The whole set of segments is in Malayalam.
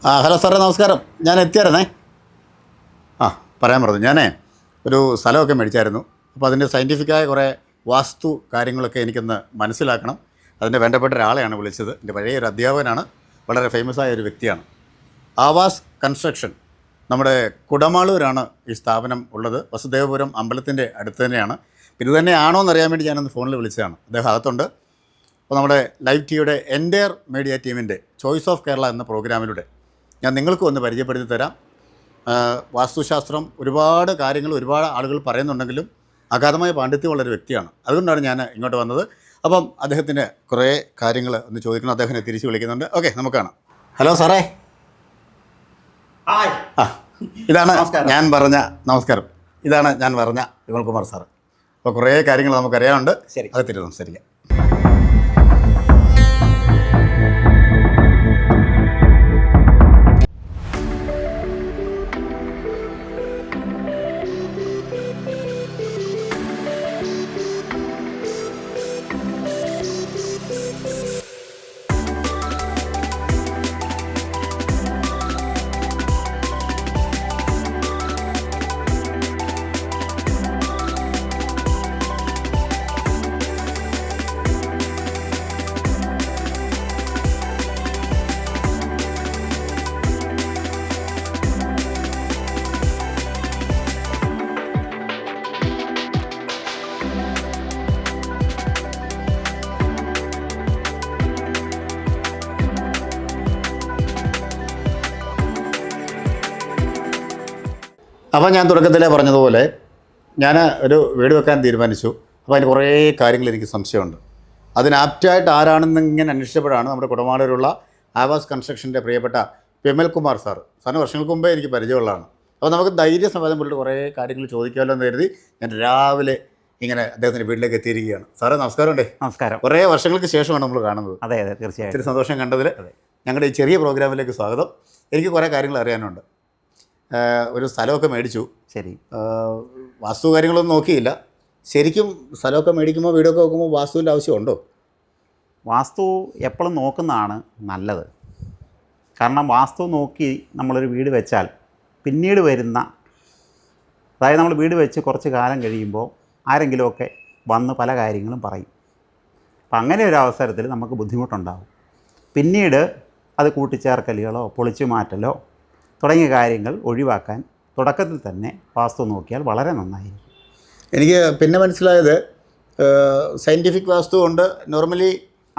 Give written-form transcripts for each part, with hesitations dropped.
ഹലോ സാറേ, നമസ്കാരം. ഞാൻ എത്തിയായിരുന്നേ. പറയാൻ പറഞ്ഞു. ഞാനേ ഒരു സ്ഥലമൊക്കെ മേടിച്ചായിരുന്നു. അപ്പോൾ അതിൻ്റെ സയൻറ്റിഫിക്കായ കുറേ വാസ്തു കാര്യങ്ങളൊക്കെ എനിക്കൊന്ന് മനസ്സിലാക്കണം. അതിൻ്റെ വേണ്ടപ്പെട്ട ഒരാളെയാണ് വിളിച്ചത്. എൻ്റെ പഴയൊരു അധ്യാപകനാണ്, വളരെ ഫേമസ് ആയ ഒരു വ്യക്തിയാണ്. ആവാസ് കൺസ്ട്രക്ഷൻ, നമ്മുടെ കുടമാളൂരാണ് ഈ സ്ഥാപനം ഉള്ളത്. വസുദേവപുരം അമ്പലത്തിൻ്റെ അടുത്ത് തന്നെയാണ്. ഇത് തന്നെയാണോ എന്നറിയാൻ വേണ്ടി ഞാനൊന്ന് ഫോണിൽ വിളിച്ചതാണ്. അദ്ദേഹം അകത്തുണ്ട്. അപ്പോൾ നമ്മുടെ ലൈവ് ടിവിയുടെ എൻ്റയർ മീഡിയ ടീമിൻ്റെ ചോയ്സ് ഓഫ് കേരള എന്ന പ്രോഗ്രാമിലൂടെ ഞാൻ നിങ്ങൾക്കും ഒന്ന് പരിചയപ്പെടുത്തി തരാം. വാസ്തുശാസ്ത്രം ഒരുപാട് കാര്യങ്ങൾ ഒരുപാട് ആളുകൾ പറയുന്നുണ്ടെങ്കിലും അഗാധമായ പാണ്ഡിത്യമുള്ളൊരു വ്യക്തിയാണ്. അതുകൊണ്ടാണ് ഞാൻ ഇങ്ങോട്ട് വന്നത്. അപ്പം അദ്ദേഹത്തിൻ്റെ കുറേ കാര്യങ്ങൾ ഒന്ന് ചോദിക്കണം. അദ്ദേഹത്തിനെ തിരിച്ച് വിളിക്കുന്നുണ്ട്. ഓക്കെ, നമുക്ക് കാണാം. ഹലോ സാറേ. ഇതാണ് ഞാൻ പറഞ്ഞ നമസ്കാരം. ഇതാണ് ഞാൻ പറഞ്ഞ വിമൽകുമാർ സാറ്. അപ്പോൾ കുറേ കാര്യങ്ങൾ നമുക്കറിയാനുണ്ട്. ശരി, അത് തിരി സംസാരിക്കാം. അപ്പോൾ ഞാൻ തുടക്കത്തിലേ പറഞ്ഞതുപോലെ ഞാൻ ഒരു വീട് വെക്കാൻ തീരുമാനിച്ചു. അപ്പോൾ അതിന് കുറേ കാര്യങ്ങൾ എനിക്ക് സംശയമുണ്ട്. അതിനാപ്റ്റായിട്ട് ആരാണെന്നിങ്ങനെ അന്വേഷിച്ചപ്പോഴാണ് നമ്മുടെ കുടമാളൂരുള്ള ആവാസ് കൺസ്ട്രക്ഷൻ്റെ പ്രിയപ്പെട്ട വിമൽകുമാർ സാറിന് വർഷങ്ങൾക്ക് മുമ്പേ എനിക്ക് പരിചയമുള്ളതാണ്. അപ്പോൾ നമുക്ക് ധൈര്യസമേതം പുള്ളിയുടെ കുറേ കാര്യങ്ങൾ ചോദിക്കാമല്ലോ എന്ന് കരുതി ഞാൻ രാവിലെ ഇങ്ങനെ അദ്ദേഹത്തിൻ്റെ വീട്ടിലേക്ക് എത്തിയിരിക്കുകയാണ്. സാറേ, നമസ്കാരമുണ്ടേ. നമസ്കാരം. കുറേ വർഷങ്ങൾക്ക് ശേഷമാണ് നമ്മൾ കാണുന്നത്. അതെ, തീർച്ചയായും. ഒത്തിരി സന്തോഷം കണ്ടതിൽ. ഞങ്ങളുടെ ഈ ചെറിയ പ്രോഗ്രാമിലേക്ക് സ്വാഗതം. എനിക്ക് കുറേ കാര്യങ്ങൾ അറിയാനുണ്ട്. ഒരു സ്ഥലമൊക്കെ മേടിച്ചു. ശരി. വാസ്തു കാര്യങ്ങളൊന്നും നോക്കിയില്ല. ശരിക്കും സ്ഥലമൊക്കെ മേടിക്കുമ്പോൾ വീടൊക്കെ വെക്കുമ്പോൾ വാസ്തുവിൻ്റെ ആവശ്യമുണ്ടോ? വാസ്തു എപ്പോഴും നോക്കുന്നതാണ് നല്ലത്. കാരണം വാസ്തു നോക്കി നമ്മളൊരു വീട് വെച്ചാൽ പിന്നീട് വരുന്ന, അതായത് നമ്മൾ വീട് വെച്ച് കുറച്ച് കാലം കഴിയുമ്പോൾ ആരെങ്കിലുമൊക്കെ വന്ന് പല കാര്യങ്ങളും പറയും. അപ്പം അങ്ങനെ ഒരു അവസരത്തിൽ നമുക്ക് ബുദ്ധിമുട്ടുണ്ടാകും. പിന്നീട് അത് കൂട്ടിച്ചേർക്കലുകളോ പൊളിച്ചു മാറ്റലോ തുടങ്ങിയ കാര്യങ്ങൾ ഒഴിവാക്കാൻ തുടക്കത്തിൽ തന്നെ വാസ്തു നോക്കിയാൽ വളരെ നന്നായിരിക്കും. എനിക്ക് പിന്നെ മനസ്സിലായത് സയൻറ്റിഫിക് വാസ്തു കൊണ്ട് നോർമലി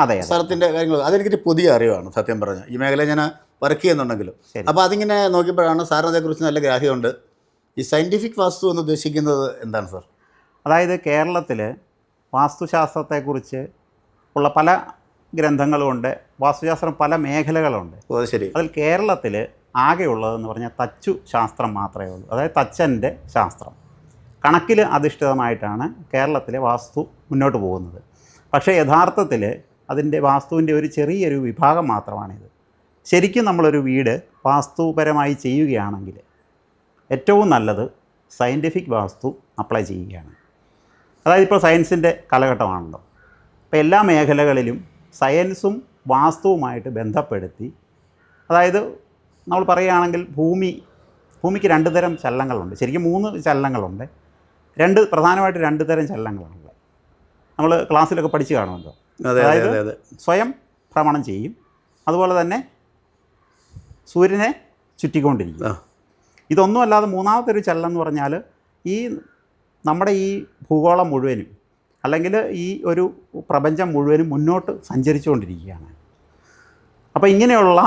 അതെ സ്ഥലത്തിൻ്റെ കാര്യങ്ങൾ അതെനിക്കൊരു പുതിയ അറിവാണ് സത്യം പറഞ്ഞാൽ. ഈ മേഖല ഞാൻ വർക്ക് ചെയ്യുന്നുണ്ടെങ്കിലും. അപ്പോൾ അതിങ്ങനെ നോക്കിയപ്പോഴാണ് സാറിന് അതേക്കുറിച്ച് നല്ല ഗ്രാഹ്യമുണ്ട്. ഈ സയൻറ്റിഫിക് വാസ്തു എന്ന് ഉദ്ദേശിക്കുന്നത് എന്താണ് സാർ? അതായത് കേരളത്തിൽ വാസ്തുശാസ്ത്രത്തെക്കുറിച്ച് ഉള്ള പല ഗ്രന്ഥങ്ങളുമുണ്ട്. വാസ്തുശാസ്ത്രം പല മേഖലകളുണ്ട്. ശരി. അതിൽ കേരളത്തിൽ ആകെയുള്ളതെന്ന് പറഞ്ഞാൽ തച്ചു ശാസ്ത്രം മാത്രമേ ഉള്ളൂ. അതായത് തച്ചൻ്റെ ശാസ്ത്രം കണക്കിൽ അധിഷ്ഠിതമായിട്ടാണ് കേരളത്തിലെ വാസ്തു മുന്നോട്ട് പോകുന്നത്. പക്ഷേ യഥാർത്ഥത്തിൽ അതിൻ്റെ വാസ്തുവിൻ്റെ ഒരു ചെറിയൊരു വിഭാഗം മാത്രമാണിത്. ശരിക്കും നമ്മളൊരു വീട് വാസ്തുപരമായി ചെയ്യുകയാണെങ്കിൽ ഏറ്റവും നല്ലത് സയൻറ്റിഫിക് വാസ്തു അപ്ലൈ ചെയ്യുകയാണ്. അതായത് ഇപ്പോൾ സയൻസിൻ്റെ കാലഘട്ടമാണല്ലോ. അപ്പോൾ എല്ലാ മേഖലകളിലും സയൻസും വാസ്തുവുമായിട്ട് ബന്ധപ്പെടുത്തി, അതായത് നമ്മൾ പറയുകയാണെങ്കിൽ ഭൂമിക്ക് രണ്ട് തരം ചലനങ്ങളുണ്ട്. ശരിക്കും 3 ചലനങ്ങളുണ്ട്. പ്രധാനമായിട്ട് 2 തരം ചലനങ്ങളുണ്ട്. നമ്മൾ ക്ലാസ്സിലൊക്കെ പഠിച്ചു കാണുമല്ലോ. അതായത് സ്വയം ഭ്രമണം ചെയ്യും, അതുപോലെ തന്നെ സൂര്യനെ ചുറ്റിക്കൊണ്ടിരിക്കും. ഇതൊന്നും അല്ലാതെ മൂന്നാമത്തെ ഒരു ചലനം എന്ന് പറഞ്ഞാൽ നമ്മുടെ ഈ ഭൂഗോളം മുഴുവനും അല്ലെങ്കിൽ ഈ ഒരു പ്രപഞ്ചം മുഴുവനും മുന്നോട്ട് സഞ്ചരിച്ചുകൊണ്ടിരിക്കുകയാണ്. അപ്പോൾ ഇങ്ങനെയുള്ള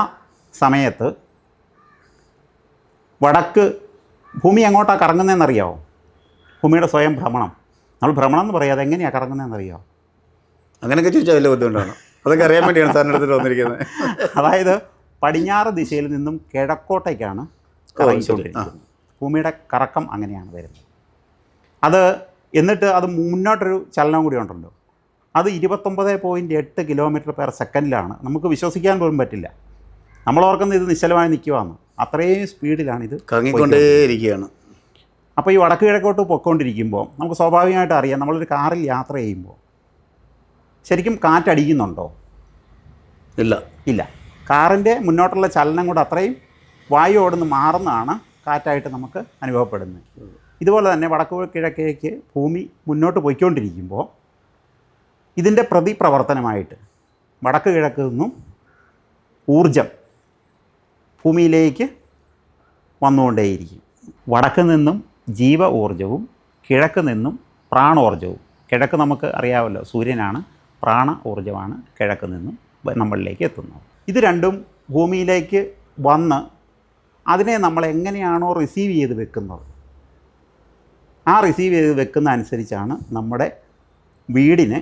സമയത്ത് ഭൂമി എങ്ങോട്ടാണ് കറങ്ങുന്നതെന്നറിയാമോ? ഭൂമിയുടെ സ്വയം ഭ്രമണം. നമ്മൾ ഭ്രമണം എന്ന് പറയാതെ എങ്ങനെയാണ് കറങ്ങുന്നതെന്നറിയാമോ? അങ്ങനെയൊക്കെ ചോദിച്ചാൽ വലിയ ബുദ്ധിമുട്ടാണ്. അതൊക്കെ അറിയാൻ വേണ്ടിയാണ് സാറിൻ്റെ അടുത്ത് വന്നിരിക്കുന്നത്. അതായത് പടിഞ്ഞാറ് ദിശയിൽ നിന്നും കിഴക്കോട്ടേക്കാണ് കറങ്ങിക്കൊണ്ടിരിക്കുന്നത്. ഭൂമിയുടെ കറക്കം അങ്ങനെയാണ് വരുന്നത്. എന്നിട്ട് അത് മുന്നോട്ടൊരു ചലനം കൂടി ഉണ്ടല്ലോ. അത് 29.8 km/s. നമുക്ക് വിശ്വസിക്കാൻ പോലും പറ്റില്ല. നമ്മൾ ഓർക്കുന്നത് ഇത് നിശ്ചലമായി നിൽക്കുവാന്ന്. അത്രയും സ്പീഡിലാണിത് കറങ്ങിക്കൊണ്ടേയിരിക്കുകയാണ്. അപ്പോൾ ഈ വടക്ക് കിഴക്കോട്ട് പൊയ്ക്കൊണ്ടിരിക്കുമ്പോൾ നമുക്ക് സ്വാഭാവികമായിട്ട് അറിയാം, നമ്മളൊരു കാറിൽ യാത്ര ചെയ്യുമ്പോൾ ശരിക്കും കാറ്റടിക്കുന്നുണ്ടോ? ഇല്ല. കാറിൻ്റെ മുന്നോട്ടുള്ള ചലനം കൂടെ അത്രയും വായു ഓടുന്ന് മാറുന്നതാണ് കാറ്റായിട്ട് നമുക്ക് അനുഭവപ്പെടുന്നത്. ഇതുപോലെ തന്നെ വടക്ക് കിഴക്കേക്ക് ഭൂമി മുന്നോട്ട് പോയിക്കൊണ്ടിരിക്കുമ്പോൾ ഇതിൻ്റെ പ്രതിപ്രവർത്തനമായിട്ട് വടക്ക് കിഴക്ക് നിന്നും ഊർജം ഭൂമിയിലേക്ക് വന്നുകൊണ്ടേയിരിക്കും. വടക്ക് നിന്നും ജീവ ഊർജവും കിഴക്ക് നിന്നും പ്രാണോർജവും. കിഴക്ക് നമുക്ക് അറിയാമല്ലോ, സൂര്യനാണ്, പ്രാണ ഊർജമാണ് കിഴക്ക് നിന്നും നമ്മളിലേക്ക് എത്തുന്നത്. ഇത് രണ്ടും ഭൂമിയിലേക്ക് വന്ന് അതിനെ നമ്മൾ എങ്ങനെയാണോ റിസീവ് ചെയ്ത് വെക്കുന്നത്, ആ റിസീവ് ചെയ്ത് വെക്കുന്ന അനുസരിച്ചാണ് നമ്മുടെ വീടിന്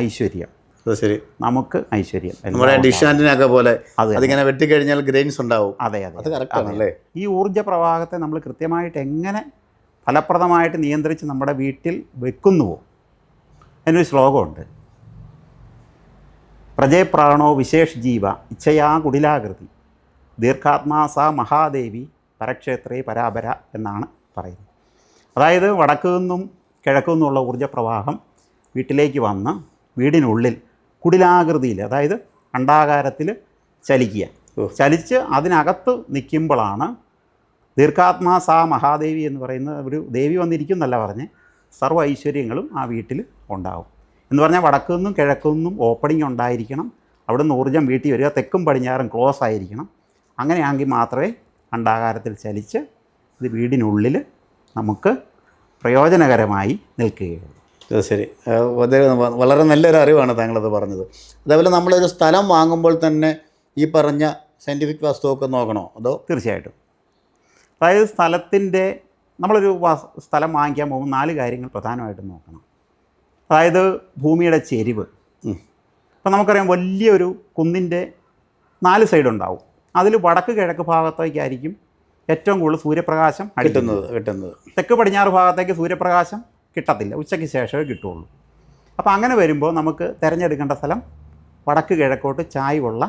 ഐശ്വര്യം. ശരി, നമുക്ക് ഐശ്വര്യം. നമ്മുടെ ഡിഷ് ആൻറ്റിനൊക്കെ പോലെ അതിങ്ങനെ വെട്ടിക്കഴിഞ്ഞാൽ ഗ്രെയിൻസ് ഉണ്ടാവും. അതെ, അത് കറക്റ്റാണല്ലേ. ഈ ഊർജ്ജ പ്രവാഹത്തെ നമ്മൾ കൃത്യമായിട്ട് എങ്ങനെ ഫലപ്രദമായിട്ട് നിയന്ത്രിച്ച് നമ്മുടെ വീട്ടിൽ വെക്കുന്നുവോ, അതിനൊരു ശ്ലോകമുണ്ട്. പ്രജയപ്രാണോ വിശേഷ് ജീവ ഇച്ഛയാ കുടിലാകൃതി ദീർഘാത്മാ സാ മഹാദേവി പരക്ഷേത്രേ പരാപര എന്നാണ് പറയുന്നത്. അതായത് വടക്കു നിന്നും കിഴക്കു നിന്നുമുള്ള ഊർജ്ജപ്രവാഹം വീട്ടിലേക്ക് വന്ന് വീടിനുള്ളിൽ കുടിലാകൃതിയിൽ, അതായത് അണ്ഡാകാരത്തിൽ ചലിക്കുക. ചലിച്ച് അതിനകത്ത് നിൽക്കുമ്പോഴാണ് ദീർഘാത്മാ സാ മഹാദേവി എന്ന് പറയുന്ന ഒരു ദേവി വന്നിരിക്കും എന്നല്ല പറഞ്ഞ് സർവ്വ ഐശ്വര്യങ്ങളും ആ വീട്ടിൽ ഉണ്ടാവും എന്ന് പറഞ്ഞാൽ വടക്കു നിന്നും കിഴക്കു നിന്നും ഓപ്പണിംഗ് ഉണ്ടായിരിക്കണം. അവിടെ നിന്ന് ഊർജ്ജം വീട്ടിൽ വരിക, തെക്കും പടിഞ്ഞാറും ക്ലോസ് ആയിരിക്കണം. അങ്ങനെയാണെങ്കിൽ മാത്രമേ അണ്ഡാകാരത്തിൽ ചലിച്ച് ഇത് വീടിനുള്ളിൽ നമുക്ക് പ്രയോജനകരമായി നിൽക്കുകയുള്ളൂ. ശരി, വളരെ നല്ലൊരു അറിവാണ് താങ്കളത് പറഞ്ഞത്. അതേപോലെ നമ്മളൊരു സ്ഥലം വാങ്ങുമ്പോൾ തന്നെ ഈ പറഞ്ഞ സയൻറ്റിഫിക് വാസ്തുവൊക്കെ നോക്കണോ അതോ? തീർച്ചയായിട്ടും. അതായത് സ്ഥലത്തിൻ്റെ നമ്മളൊരു സ്ഥലം വാങ്ങിക്കാൻ പോകുമ്പോൾ 4 കാര്യങ്ങൾ പ്രധാനമായിട്ടും നോക്കണം. അതായത് ഭൂമിയുടെ ചെരിവ്. ഇപ്പം നമുക്കറിയാം, വലിയൊരു കുന്നിൻ്റെ 4 സൈഡുണ്ടാവും. അതിൽ വടക്ക് കിഴക്ക് ഭാഗത്തേക്കായിരിക്കും ഏറ്റവും കൂടുതൽ സൂര്യപ്രകാശം കിട്ടുന്നത്. തെക്ക് പടിഞ്ഞാറ് ഭാഗത്തേക്ക് സൂര്യപ്രകാശം കിട്ടത്തില്ല, ഉച്ചയ്ക്ക് ശേഷമേ കിട്ടുള്ളൂ. അപ്പോൾ അങ്ങനെ വരുമ്പോൾ നമുക്ക് തിരഞ്ഞെടുക്കേണ്ട സ്ഥലം വടക്ക് കിഴക്കോട്ട് ചായ്വുള്ള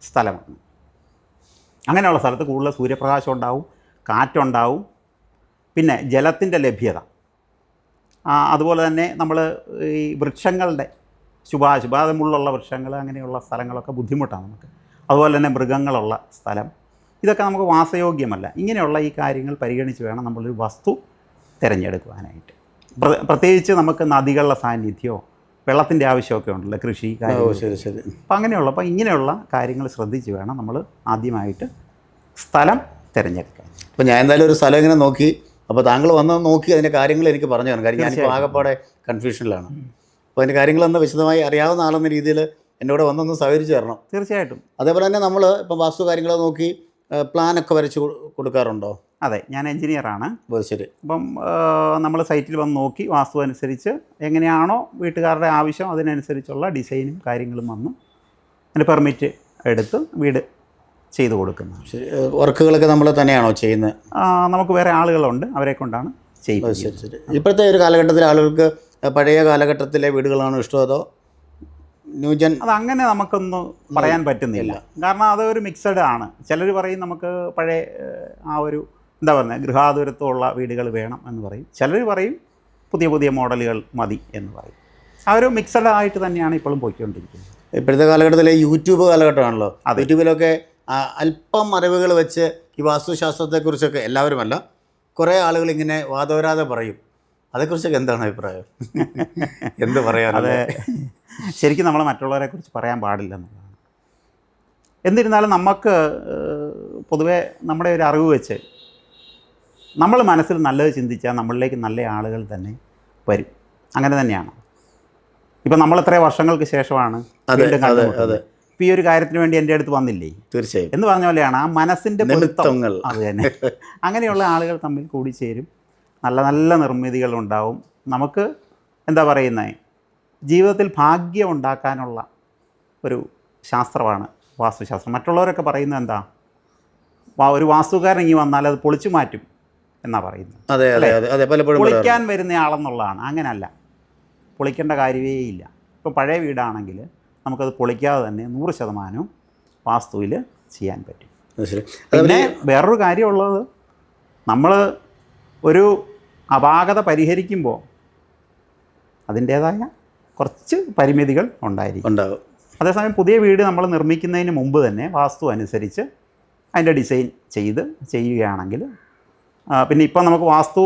സ്ഥലമാണ്. അങ്ങനെയുള്ള സ്ഥലത്ത് കൂടുതൽ സൂര്യപ്രകാശം ഉണ്ടാവും, കാറ്റുണ്ടാവും, പിന്നെ ജലത്തിൻ്റെ ലഭ്യത. അതുപോലെ തന്നെ നമ്മൾ ഈ വൃക്ഷങ്ങളുടെ ശുഭാശുഭാതമുള്ള വൃക്ഷങ്ങൾ അങ്ങനെയുള്ള സ്ഥലങ്ങളൊക്കെ ബുദ്ധിമുട്ടാണ് നമുക്ക്. അതുപോലെ തന്നെ മൃഗങ്ങളുള്ള സ്ഥലം, ഇതൊക്കെ നമുക്ക് വാസയോഗ്യമല്ല. ഇങ്ങനെയുള്ള ഈ കാര്യങ്ങൾ പരിഗണിച്ച് വേണം നമ്മളൊരു വസ്തു തിരഞ്ഞെടുക്കുവാനായിട്ട്. പ്രത്യേകിച്ച് നമുക്ക് നദികളുടെ സാന്നിധ്യമോ വെള്ളത്തിൻ്റെ ആവശ്യമൊക്കെ ഉണ്ടല്ലോ, കൃഷി കാര്യങ്ങൾ. ശരി. അപ്പോൾ ഇങ്ങനെയുള്ള കാര്യങ്ങൾ ശ്രദ്ധിച്ച് വേണം നമ്മൾ ആദ്യമായിട്ട് സ്ഥലം തിരഞ്ഞെടുക്കാൻ. അപ്പോൾ ഞാൻ എന്തായാലും ഒരു സ്ഥലം ഇങ്ങനെ നോക്കി, അപ്പോൾ താങ്കൾ വന്ന് നോക്കി അതിൻ്റെ കാര്യങ്ങൾ എനിക്ക് പറഞ്ഞു തരണം. കാര്യം ഞാനിപ്പോൾ ആകെപ്പാടെ കൺഫ്യൂഷനിലാണ്. അപ്പോൾ അതിൻ്റെ കാര്യങ്ങളൊന്ന് വിശദമായി അറിയാവുന്ന ആളെന്ന രീതിയിൽ എൻ്റെ കൂടെ വന്നൊന്ന് സഹകരിച്ച് തരണം. തീർച്ചയായിട്ടും. അതേപോലെ തന്നെ നമ്മൾ ഇപ്പം വാസ്തു കാര്യങ്ങൾ നോക്കി പ്ലാനൊക്കെ വരച്ച് കൊടുക്കാറുണ്ടോ? അതെ, ഞാൻ എൻജിനീയറാണ്. ശരി. അപ്പം നമ്മൾ സൈറ്റിൽ വന്ന് നോക്കി വാസ്തു അനുസരിച്ച് എങ്ങനെയാണോ വീട്ടുകാരുടെ ആവശ്യം അതിനനുസരിച്ചുള്ള ഡിസൈനും കാര്യങ്ങളും വന്ന് അതിന് പെർമിറ്റ് എടുത്ത് വീട് ചെയ്തു കൊടുക്കുന്നത്. ശരി. വർക്കുകളൊക്കെ നമ്മൾ തന്നെയാണോ ചെയ്യുന്നത്? നമുക്ക് വേറെ ആളുകളുണ്ട്, അവരെ കൊണ്ടാണ് ചെയ്യുന്നത്. ശരി. ഇപ്പോഴത്തെ ഒരു കാലഘട്ടത്തിൽ ആളുകൾക്ക് പഴയ കാലഘട്ടത്തിലെ വീടുകളാണോ ഇഷ്ടം അതോ ന്യൂജൻ? അതങ്ങനെ നമുക്കൊന്നും പറയാൻ പറ്റുന്നില്ല. കാരണം അതൊരു മിക്സഡ് ആണ്. ചിലർ പറയും നമുക്ക് പഴയ ആ ഒരു എന്താ പറയുക ഗൃഹാതുരത്വമുള്ള വീടുകൾ വേണം എന്ന് പറയും. ചിലർ പറയും പുതിയ പുതിയ മോഡലുകൾ മതി എന്ന് പറയും. ആ ഒരു മിക്സഡ് ആയിട്ട് തന്നെയാണ് ഇപ്പോഴും പോയിക്കൊണ്ടിരിക്കുന്നത്. ഇപ്പോഴത്തെ കാലഘട്ടത്തിലെ യൂട്യൂബ് കാലഘട്ടമാണല്ലോ. യൂട്യൂബിലൊക്കെ അല്പം അറിവുകൾ വെച്ച് ഈ വാസ്തുശാസ്ത്രത്തെക്കുറിച്ചൊക്കെ, എല്ലാവരുമല്ല, കുറേ ആളുകൾ ഇങ്ങനെ വാദോരാതെ പറയും. അതേക്കുറിച്ചൊക്കെ എന്താണ് അഭിപ്രായം? എന്ത് പറയാൻ? അത് ശരിക്കും നമ്മൾ മറ്റുള്ളവരെക്കുറിച്ച് പറയാൻ പാടില്ല എന്നുള്ളതാണ്. എന്നിരുന്നാലും നമുക്ക് പൊതുവേ നമ്മുടെ ഒരു അറിവ് വെച്ച് നമ്മൾ മനസ്സിൽ നല്ലത് ചിന്തിച്ചാൽ നമ്മളിലേക്ക് നല്ല ആളുകൾ തന്നെ വരും. അങ്ങനെ തന്നെയാണ്. ഇപ്പം നമ്മൾ ഇത്രയും വർഷങ്ങൾക്ക് ശേഷമാണ് വീണ്ടും കണ്ടുമുട്ടുന്നത്. ഇപ്പം ഈ ഒരു കാര്യത്തിന് വേണ്ടി എൻ്റെ അടുത്ത് വന്നില്ലേ? തീർച്ചയായും. എന്ന് പറഞ്ഞ പോലെയാണ് ആ മനസ്സിൻ്റെ പൊരുത്തങ്ങൾ. അത് തന്നെ. അങ്ങനെയുള്ള ആളുകൾ തമ്മിൽ കൂടിച്ചേരും, നല്ല നല്ല നിർമ്മിതികളുണ്ടാവും. നമുക്ക് എന്താ പറയുന്നത്, ജീവിതത്തിൽ ഭാഗ്യം ഉണ്ടാക്കാനുള്ള ഒരു ശാസ്ത്രമാണ് വാസ്തുശാസ്ത്രം. മറ്റുള്ളവരൊക്കെ പറയുന്നത് എന്താ, ഒരു വാസ്തുകാരൻ ഇങ്ങി വന്നാൽ അത് പൊളിച്ചു മാറ്റും എന്നാണ് പറയുന്നത്. അതെ, പലപ്പോഴും പൊളിക്കാൻ വരുന്ന ആളെന്നുള്ളതാണ്. അങ്ങനല്ല, പൊളിക്കേണ്ട കാര്യമേ ഇല്ല. ഇപ്പോൾ പഴയ വീടാണെങ്കിൽ നമുക്കത് പൊളിക്കാതെ തന്നെ 100% വാസ്തുവിൽ ചെയ്യാൻ പറ്റും. പിന്നെ വേറൊരു കാര്യമുള്ളത്, നമ്മൾ ഒരു അപാകത പരിഹരിക്കുമ്പോൾ അതിൻ്റേതായ കുറച്ച് പരിമിതികൾ ഉണ്ടാവും. അതേസമയം പുതിയ വീട് നമ്മൾ നിർമ്മിക്കുന്നതിന് മുമ്പ് തന്നെ വാസ്തു അനുസരിച്ച് അതിൻ്റെ ഡിസൈൻ ചെയ്യുകയാണെങ്കിൽ പിന്നെ ഇപ്പം നമുക്ക് വാസ്തു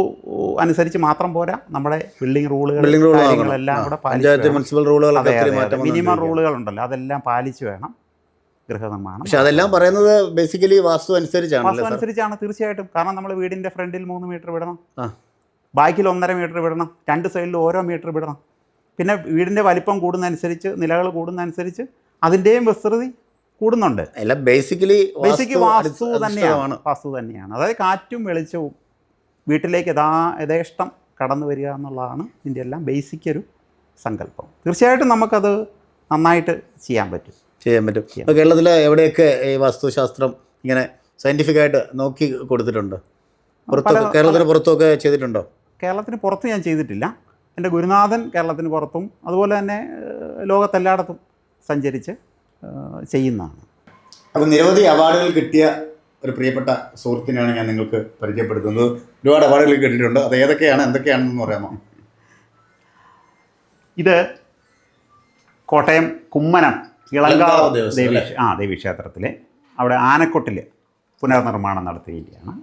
അനുസരിച്ച് മാത്രം പോരാ, നമ്മുടെ ബിൽഡിംഗ് കാര്യങ്ങളെല്ലാം കൂടെ പാലിച്ച് മിനിമം റൂളുകളുണ്ടല്ലോ, അതെല്ലാം പാലിച്ച് വേണം ഗൃഹനിർമ്മാണം. പക്ഷെ അതെല്ലാം പറയുന്നത് ബേസിക്കലി വാസ്തു അനുസരിച്ചാണ്. തീർച്ചയായിട്ടും. കാരണം നമ്മൾ വീടിൻ്റെ ഫ്രണ്ടിൽ 3 മീറ്റർ വിടണം, ബാക്കിൽ 1.5 മീറ്റർ വിടണം, 2 സൈഡിൽ ഓരോ മീറ്റർ വിടണം. പിന്നെ വീടിൻ്റെ വലിപ്പം കൂടുന്നതനുസരിച്ച്, നിലകൾ കൂടുന്നതനുസരിച്ച് അതിൻ്റെയും വിസ്തൃതി കൂടുന്നുണ്ട്. ബേസിക്കലി വാസ്തു തന്നെയാണ്. അതായത് കാറ്റും വെളിച്ചവും വീട്ടിലേക്ക് യഥേഷ്ടം കടന്നു വരിക എന്നുള്ളതാണ് ഇതിൻ്റെ എല്ലാം ബേസിക് ഒരു സങ്കല്പം. തീർച്ചയായിട്ടും നമുക്കത് നന്നായിട്ട് ചെയ്യാൻ പറ്റും. ഇപ്പോൾ കേരളത്തിൽ എവിടെയൊക്കെ ഈ വാസ്തുശാസ്ത്രം ഇങ്ങനെ സയൻറ്റിഫിക്കായിട്ട് നോക്കി കൊടുത്തിട്ടുണ്ട്? കേരളത്തിന് പുറത്തൊക്കെ ചെയ്തിട്ടുണ്ടോ? കേരളത്തിന് പുറത്ത് ഞാൻ ചെയ്തിട്ടില്ല. എൻ്റെ ഗുരുനാഥൻ കേരളത്തിന് പുറത്തും അതുപോലെ തന്നെ ലോകത്തെല്ലായിടത്തും സഞ്ചരിച്ച് ചെയ്യുന്നതാണ്. അപ്പോൾ നിരവധി അവാർഡുകൾ കിട്ടിയ ഒരു പ്രിയപ്പെട്ട സുഹൃത്തിനാണ് ഞാൻ നിങ്ങൾക്ക് പരിചയപ്പെടുത്തുന്നത്. ഒരുപാട് അവാർഡുകൾ കിട്ടിയിട്ടുണ്ട്. അത് എന്തൊക്കെയാണെന്ന് പറയാമോ? ഇത് കോട്ടയം കുമ്മനം ഇളങ്കാവ് ദേവീക്ഷേത്രത്തിലെ അവിടെ ആനക്കൊട്ടിൽ പുനർനിർമ്മാണം നടത്തുകയാണ്.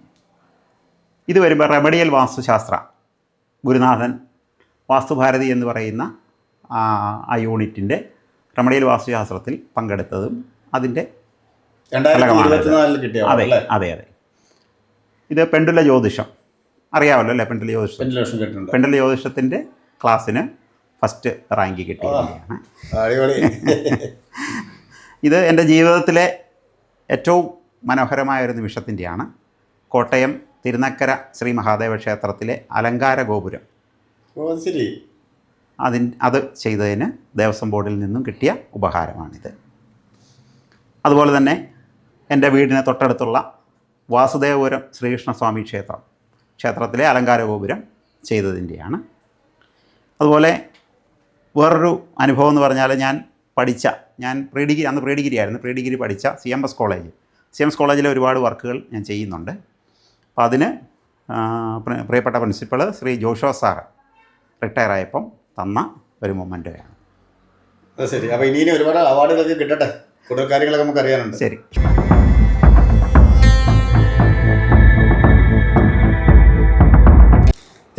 ഇത് വരുമ്പോൾ റെമഡിയൽ വാസ്തുശാസ്ത്ര ഗുരുനാഥൻ വാസ്തുഭാരതി എന്ന് പറയുന്ന ആ യൂണിറ്റിൻ്റെ റെമഡിയൽ വാസ്തുശാസ്ത്രത്തിൽ പങ്കെടുത്തതും അതിൻ്റെ അതെ. ഇത് പെണ്ടുല ജ്യോതിഷം അറിയാമല്ലോ അല്ലേ? പെണ്ടുല ജ്യോതിഷത്തിൻ്റെ ക്ലാസ്സിന് ഫസ്റ്റ് റാങ്ക് കിട്ടിയതാണ്. ഇത് എൻ്റെ ജീവിതത്തിലെ ഏറ്റവും മനോഹരമായ ഒരു നിമിഷത്തിൻ്റെയാണ്. കോട്ടയം തിരുനക്കര ശ്രീ മഹാദേവ ക്ഷേത്രത്തിലെ അലങ്കാര ഗോപുരം അത് ചെയ്തതിന് ദേവസ്വം ബോർഡിൽ നിന്നും കിട്ടിയ ഉപഹാരമാണിത്. അതുപോലെ തന്നെ എൻ്റെ വീടിന് തൊട്ടടുത്തുള്ള വാസുദേവപുരം ശ്രീകൃഷ്ണസ്വാമി ക്ഷേത്രത്തിലെ അലങ്കാര ഗോപുരം ചെയ്തതിൻ്റെയാണ്. അതുപോലെ വേറൊരു അനുഭവം എന്ന് പറഞ്ഞാൽ ഞാൻ പ്രീ ഡിഗ്രി പഠിച്ച CMS കോളേജിൽ ഒരുപാട് വർക്കുകൾ ഞാൻ ചെയ്യുന്നുണ്ട്. അപ്പോൾ അതിന് പ്രിയപ്പെട്ട പ്രിൻസിപ്പൾ ശ്രീ ജോഷോ സാറ് റിട്ടയർ ആയപ്പം തന്ന ഒരു മൊമെൻ്റോയാണ്. ശരി. അപ്പോൾ ഇനി ഒരുപാട് അവാർഡുകളൊക്കെ കിട്ടട്ടെ, കൂടുതൽ കാര്യങ്ങളൊക്കെ നമുക്ക് അറിയാനുണ്ട്. ശരി.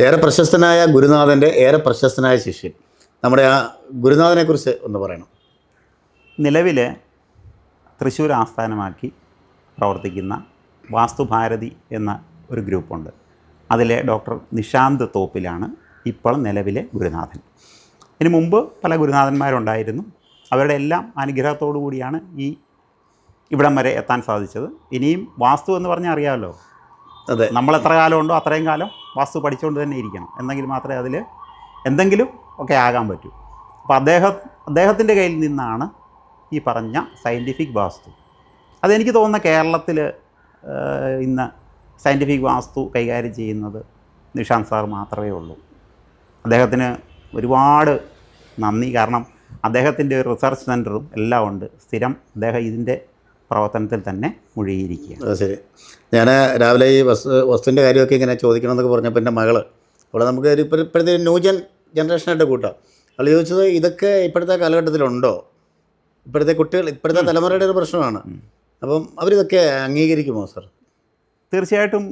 ഏറെ പ്രശസ്തനായ ഗുരുനാഥൻ്റെ ഏറെ പ്രശസ്തനായ ശിഷ്യൻ, നമ്മുടെ ആ ഗുരുനാഥനെക്കുറിച്ച് ഒന്ന് പറയണം. നിലവിൽ തൃശ്ശൂർ ആസ്ഥാനമാക്കി പ്രവർത്തിക്കുന്ന വാസ്തുഭാരതി എന്ന ഒരു ഗ്രൂപ്പുണ്ട്. അതിലെ ഡോക്ടർ നിശാന്ത് തോപ്പിലാണ് ഇപ്പോൾ നിലവിലെ ഗുരുനാഥൻ. ഇതിനു മുമ്പ് പല ഗുരുനാഥന്മാരുണ്ടായിരുന്നു. അവരുടെ എല്ലാം അനുഗ്രഹത്തോടു കൂടിയാണ് ഇവിടം വരെ എത്താൻ സാധിച്ചത്. ഇനിയും വാസ്തു എന്ന് പറഞ്ഞാൽ അറിയാമല്ലോ, അതെ, നമ്മൾ എത്ര കാലം ഉണ്ടോ അത്രയും കാലം വാസ്തു പഠിച്ചുകൊണ്ട് തന്നെ ഇരിക്കണം, എന്നെങ്കിൽ മാത്രമേ അതിൽ എന്തെങ്കിലും ഒക്കെ ആകാൻ പറ്റൂ. അപ്പോൾ അദ്ദേഹത്തിൻ്റെ കയ്യിൽ നിന്നാണ് ഈ പറഞ്ഞ സയൻറ്റിഫിക് വാസ്തു. അതെനിക്ക് തോന്നുന്ന കേരളത്തിൽ ഇന്ന് സയൻറ്റിഫിക് വാസ്തു കൈകാര്യം ചെയ്യുന്നത് നിഷാന്ത് സാർ മാത്രമേ ഉള്ളൂ. അദ്ദേഹത്തിന് ഒരുപാട് നന്ദി. കാരണം അദ്ദേഹത്തിൻ്റെ ഒരു റിസർച്ച് സെൻറ്ററും എല്ലാം ഉണ്ട്. സ്ഥിരം അദ്ദേഹം ഇതിൻ്റെ പ്രവർത്തനത്തിൽ തന്നെ മുഴുകിയിരിക്കുകയാണ്. അത് ശരി. ഞാൻ രാവിലെ ഈ വസ്തുവിൻ്റെ കാര്യമൊക്കെ ഇങ്ങനെ ചോദിക്കണമെന്നൊക്കെ പറഞ്ഞപ്പോൾ എൻ്റെ മകൾ അവിടെ നമുക്ക് ഇപ്പോഴത്തെ ന്യൂ ജനറേഷനായിട്ട് കൂട്ടാം. അവൾ ചോദിച്ചത് ഇതൊക്കെ ഇപ്പോഴത്തെ കാലഘട്ടത്തിലുണ്ടോ? ഇപ്പോഴത്തെ കുട്ടികൾ, ഇപ്പോഴത്തെ തലമുറയുടെ ഒരു പ്രശ്നമാണ്. അപ്പം അവരിതൊക്കെ അംഗീകരിക്കുമോ സാർ? തീർച്ചയായിട്ടും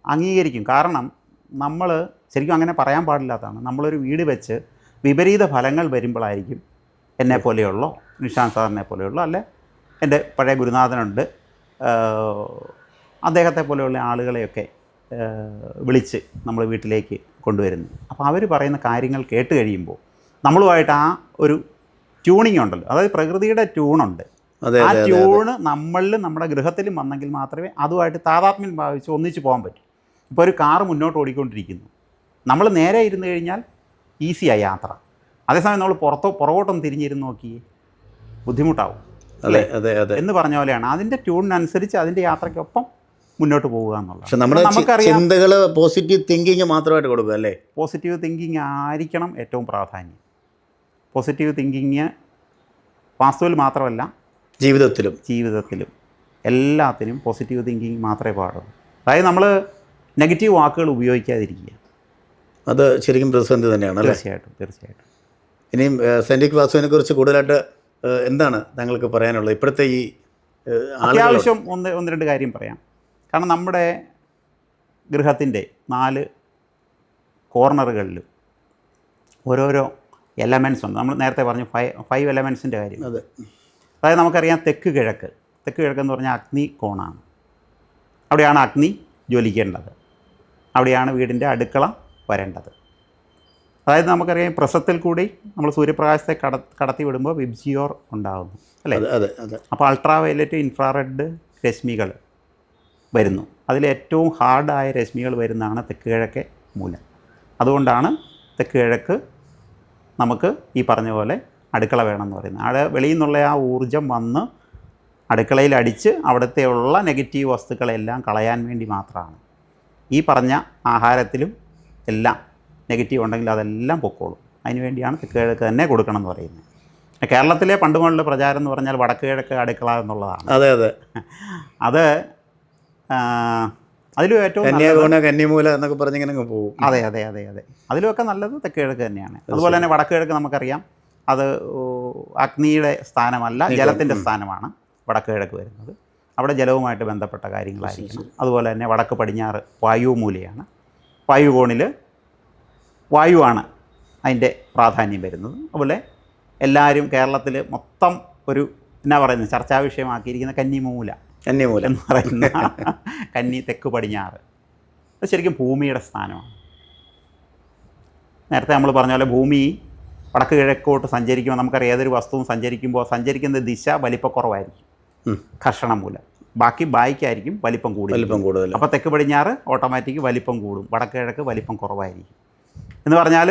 അംഗീകരിക്കും. കാരണം നമ്മൾ ശരിക്കും അങ്ങനെ പറയാൻ പാടില്ലാത്തതാണ്. നമ്മളൊരു വീട് വെച്ച് വിപരീത ഫലങ്ങൾ വരുമ്പോഴായിരിക്കും എന്നെപ്പോലെയുള്ളോ നിഷാന്ത് സാറിനെ പോലെയുള്ളോ അല്ലെ എൻ്റെ പഴയ ഗുരുനാഥനുണ്ട്, അദ്ദേഹത്തെ പോലെയുള്ള ആളുകളെയൊക്കെ വിളിച്ച് നമ്മൾ വീട്ടിലേക്ക് കൊണ്ടുവരുന്നു. അപ്പോൾ അവർ പറയുന്ന കാര്യങ്ങൾ കേട്ട് കഴിയുമ്പോൾ നമ്മളുമായിട്ട് ആ ഒരു ട്യൂണിങ് ഉണ്ടല്ലോ, അതായത് പ്രകൃതിയുടെ ട്യൂണുണ്ട്. ആ ട്യൂണ് നമ്മളിലും നമ്മുടെ ഗൃഹത്തിലും വന്നെങ്കിൽ മാത്രമേ അതുമായിട്ട് താതാത്മ്യം ഭാവിച്ച് ഒന്നിച്ച് പോകാൻ പറ്റൂ. ഇപ്പോൾ ഒരു കാറ് മുന്നോട്ട് ഓടിക്കൊണ്ടിരിക്കുന്നു, നമ്മൾ നേരെ ഇരുന്ന് കഴിഞ്ഞാൽ ഈസിയായി യാത്ര. അതേസമയം നമ്മൾ പുറകോട്ടൊന്ന് തിരിഞ്ഞിരുന്ന് നോക്കിയേ ബുദ്ധിമുട്ടാവും അല്ലേ എന്ന് പറഞ്ഞ പോലെയാണ്. അതിൻ്റെ ട്യൂണിനനുസരിച്ച് അതിൻ്റെ യാത്രയ്ക്കൊപ്പം മുന്നോട്ട് പോവുക എന്നുള്ളത്. നമുക്കറിയാം, പോസിറ്റീവ് തിങ്കിങ് മാത്രമായിട്ട് കൊടുക്കുക അല്ലേ? പോസിറ്റീവ് തിങ്കിങ് ആയിരിക്കണം ഏറ്റവും പ്രാധാന്യം. പോസിറ്റീവ് തിങ്കിങ് വാസ്തുവിൽ മാത്രമല്ല ജീവിതത്തിലും എല്ലാത്തിനും പോസിറ്റീവ് തിങ്കിങ് മാത്രമേ പാടുള്ളൂ. അതായത് നമ്മൾ നെഗറ്റീവ് വാക്കുകൾ ഉപയോഗിക്കാതിരിക്കുക. അത് ശരിക്കും പ്രതിസന്ധി തന്നെയാണ്. തീർച്ചയായിട്ടും. ഇനിയും സയൻറ്റിഫിക് വാസ്തുവിനെ കുറിച്ച് കൂടുതലായിട്ട് എന്താണ് താങ്കൾക്ക് പറയാനുള്ളത് ഇപ്പോഴത്തെ ഈ അത്യാവശ്യം ഒന്ന് രണ്ട് കാര്യം പറയാം. കാരണം നമ്മുടെ ഗൃഹത്തിൻ്റെ 4 കോർണറുകളിലും ഓരോരോ എലമെൻറ്റ്സ് ഉണ്ട്. നമ്മൾ നേരത്തെ പറഞ്ഞു 5 എലമെൻറ്റ്സിൻ്റെ കാര്യം. അതെ. അതായത് നമുക്കറിയാം തെക്ക് കിഴക്ക് എന്ന് പറഞ്ഞാൽ അഗ്നി കോണാണ്. അവിടെയാണ് അഗ്നി ജ്വലിക്കേണ്ടത്, അവിടെയാണ് വീടിൻ്റെ അടുക്കള വരേണ്ടത്. അതായത് നമുക്കറിയാം പ്രസത്തിൽ കൂടി നമ്മൾ സൂര്യപ്രകാശത്തെ കടത്തി വിടുമ്പോൾ വിബ്ജിയോർ ഉണ്ടാകുന്നു അല്ലേ? അതെ അതെ. അപ്പോൾ അൾട്രാ വയലറ്റ് ഇൻഫ്രാറെഡ് രശ്മികൾ വരുന്നു. അതിലേറ്റവും ഹാർഡായ രശ്മികൾ വരുന്നതാണ് തെക്ക് കിഴക്കേ മൂല. അതുകൊണ്ടാണ് തെക്ക് കിഴക്ക് നമുക്ക് ഈ പറഞ്ഞ പോലെ അടുക്കള വേണമെന്ന് പറയുന്നത്. അവിടെ വെളിയിൽ നിന്നുള്ള ആ ഊർജം വന്ന് അടുക്കളയിൽ അടിച്ച് അവിടുത്തെയുള്ള നെഗറ്റീവ് വസ്തുക്കളെല്ലാം കളയാൻ വേണ്ടി മാത്രമാണ്. ഈ പറഞ്ഞ ആഹാരത്തിലും എല്ലാം നെഗറ്റീവ് ഉണ്ടെങ്കിൽ അതെല്ലാം പൊക്കോളും. അതിന് വേണ്ടിയാണ് തെക്ക് കിഴക്ക് തന്നെ കൊടുക്കണം എന്ന് പറയുന്നത്. കേരളത്തിലെ പണ്ട് മുതലുള്ള പ്രചാരം എന്ന് പറഞ്ഞാൽ വടക്ക് കിഴക്ക് അടുക്കള എന്നുള്ളതാണ്. അതെ അതെ. അത് അതിലും ഏറ്റവും കന്നിമൂല എന്നൊക്കെ പറഞ്ഞിങ്ങനെ പോകും. അതെ അതെ അതെ അതെ. അതിലുമൊക്കെ നല്ലത് തെക്ക് കിഴക്ക് തന്നെയാണ്. അതുപോലെ തന്നെ വടക്ക് കിഴക്ക് നമുക്കറിയാം അത് അഗ്നിയുടെ സ്ഥാനമല്ല, ജലത്തിൻ്റെ സ്ഥാനമാണ് വടക്ക് കിഴക്ക് വരുന്നത്. അവിടെ ജലവുമായിട്ട് ബന്ധപ്പെട്ട കാര്യങ്ങളായിരിക്കണം. അതുപോലെ തന്നെ വടക്ക് പടിഞ്ഞാറ് വായുമൂലയാണ്. വായുകോണിൽ വായുവാണ് അതിൻ്റെ പ്രാധാന്യം വരുന്നത്. അതുപോലെ എല്ലാവരും കേരളത്തിൽ മൊത്തം ഒരു എന്നാ പറയുന്നത് ചർച്ചാ വിഷയമാക്കിയിരിക്കുന്ന കന്നിമൂല എന്ന് പറയുന്ന കന്നി തെക്ക് പടിഞ്ഞാറ് അത് ശരിക്കും ഭൂമിയുടെ സ്ഥാനമാണ്. നേരത്തെ നമ്മൾ പറഞ്ഞ പോലെ ഭൂമി വടക്ക് കിഴക്കോട്ട് സഞ്ചരിക്കുമ്പോൾ നമുക്കറിയാം ഏതൊരു വസ്തുവും സഞ്ചരിക്കുന്ന ദിശ വലിപ്പക്കുറവായിരിക്കും ഘർഷണം മൂലം. ബാക്കി ബായിക്കായിരിക്കും വലിപ്പം കൂടുതൽ. അപ്പോൾ തെക്ക് പടിഞ്ഞാറ് ഓട്ടോമാറ്റിക് വലിപ്പം കൂടും, വടക്ക് കിഴക്ക് വലിപ്പം കുറവായിരിക്കും. എന്ന് പറഞ്ഞാൽ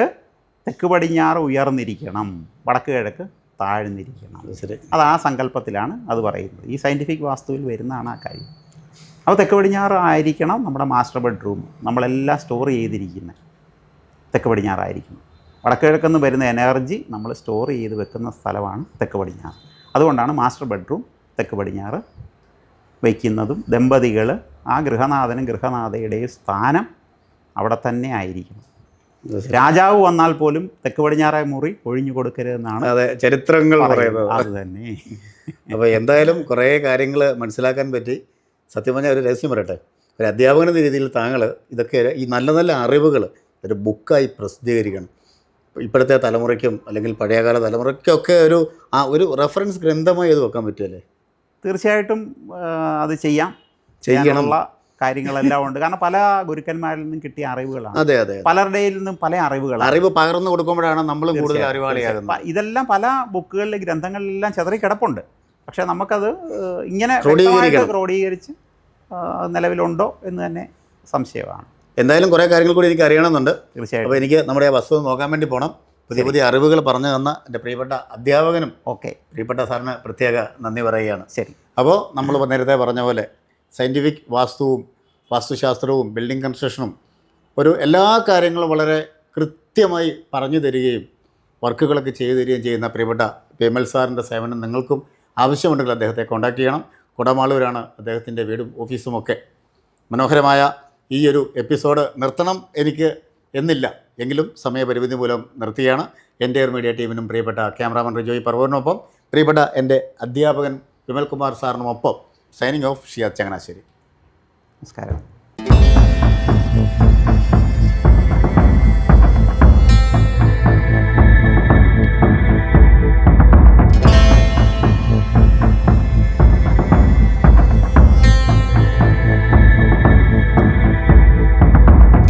തെക്ക് പടിഞ്ഞാറ് ഉയർന്നിരിക്കണം, വടക്ക് കിഴക്ക് താഴ്ന്നിരിക്കണം. അത് ആ സങ്കല്പത്തിലാണ് അത് പറയുന്നത്. ഈ സയൻറ്റിഫിക് വാസ്തുവിൽ വരുന്നതാണ് ആ കാര്യം. അപ്പോൾ തെക്ക് പടിഞ്ഞാറ് ആയിരിക്കണം നമ്മുടെ മാസ്റ്റർ ബെഡ്റൂം, നമ്മളെല്ലാം സ്റ്റോർ ചെയ്തിരിക്കുന്നത് തെക്ക് പടിഞ്ഞാറായിരിക്കണം. വടക്ക് കിഴക്കെന്ന് വരുന്ന എനർജി നമ്മൾ സ്റ്റോർ ചെയ്ത് വെക്കുന്ന സ്ഥലമാണ് തെക്ക് പടിഞ്ഞാറ്. അതുകൊണ്ടാണ് മാസ്റ്റർ ബെഡ്റൂം തെക്ക് പടിഞ്ഞാറ് വയ്ക്കുന്നതും ദമ്പതികൾ ആ ഗൃഹനാഥനും ഗൃഹനാഥയുടെയും സ്ഥാനം അവിടെ തന്നെ ആയിരിക്കണം. രാജാവ് വന്നാൽ പോലും തെക്ക് പടിഞ്ഞാറേ മുറി ഒഴിഞ്ഞു കൊടുക്കരുതെന്നാണ് അതെ ചരിത്രങ്ങൾ പറയുന്നത്. അത് തന്നെ. അപ്പോൾ എന്തായാലും കുറേ കാര്യങ്ങൾ മനസ്സിലാക്കാൻ പറ്റി. സത്യം പറഞ്ഞാൽ ഒരു രഹസ്യം പറയട്ടെ, ഒരു അധ്യാപകൻ എന്ന രീതിയിൽ താങ്കൾ ഇതൊക്കെ ഈ നല്ല നല്ല അറിവുകൾ ഒരു ബുക്കായി പ്രസിദ്ധീകരിക്കണം. ഇപ്പോഴത്തെ തലമുറയ്ക്കും അല്ലെങ്കിൽ പഴയകാല തലമുറയ്ക്കൊക്കെ ഒരു റെഫറൻസ് ഗ്രന്ഥമായി അത് വെക്കാൻ പറ്റുമല്ലേ? തീർച്ചയായിട്ടും അത് ചെയ്യാനുള്ള കാര്യങ്ങളെല്ലാം ഉണ്ട്. കാരണം പല ഗുരുക്കന്മാരിൽ നിന്നും കിട്ടിയ അറിവുകളാണ്. അതെ അതെ. പലരുടെയിൽ നിന്നും പല അറിവുകളാണ്. അറിവ് പകർന്നു കൊടുക്കുമ്പോഴാണ് നമ്മളും കൂടുതൽ അറിവാളിയാകുന്നത്. ഇതെല്ലാം പല ബുക്കുകളിൽ ഗ്രന്ഥങ്ങളിലെല്ലാം ചെതറി കിടപ്പുണ്ട്. പക്ഷേ നമുക്കത് ഇങ്ങനെ ക്രോഡീകരിച്ച് നിലവിലുണ്ടോ എന്ന് തന്നെ സംശയമാണ്. എന്തായാലും കുറേ കാര്യങ്ങൾ കൂടി എനിക്ക് അറിയണമെന്നുണ്ട്. തീർച്ചയായും. അപ്പോൾ എനിക്ക് നമ്മുടെ ആ വസ്തു നോക്കാൻ വേണ്ടി പോകണം. പുതിയ അറിവുകൾ പറഞ്ഞു തന്ന എൻ്റെ പ്രിയപ്പെട്ട അധ്യാപകനും പ്രിയപ്പെട്ട സാറിന് പ്രത്യേക നന്ദി പറയുകയാണ്. ശരി. അപ്പോൾ നമ്മൾ നേരത്തെ പറഞ്ഞ പോലെ സയൻറ്റിഫിക് വാസ്തുവും വാസ്തുശാസ്ത്രവും ബിൽഡിംഗ് കൺസ്ട്രക്ഷനും എല്ലാ കാര്യങ്ങളും വളരെ കൃത്യമായി പറഞ്ഞു തരികയും വർക്കുകളൊക്കെ ചെയ്തു തരികയും ചെയ്യുന്ന പ്രിയപ്പെട്ട പേമൽ സാറിൻ്റെ സേവനം നിങ്ങൾക്കും ആവശ്യമുണ്ടെങ്കിൽ അദ്ദേഹത്തെ കോൺടാക്റ്റ് ചെയ്യണം. കുടമാളൂരാണ് അദ്ദേഹത്തിൻ്റെ വീടും ഓഫീസുമൊക്കെ. മനോഹരമായ ഈ ഒരു എപ്പിസോഡ് നിർത്തണം എനിക്ക് എന്നില്ല, എങ്കിലും സമയപരിമിതി മൂലം നിർത്തിയാണ്. എൻ്റെ മീഡിയ ടീമിനും പ്രിയപ്പെട്ട ക്യാമറാമാൻ റിജോയ് പർവൂറിനൊപ്പം പ്രിയപ്പെട്ട എൻ്റെ അധ്യാപകൻ വിമൽകുമാർ സാറിനുമൊപ്പം സൈനിങ് ഓഫ് ഷിയാദ് ചങ്ങനാശ്ശേരി. നമസ്കാരം.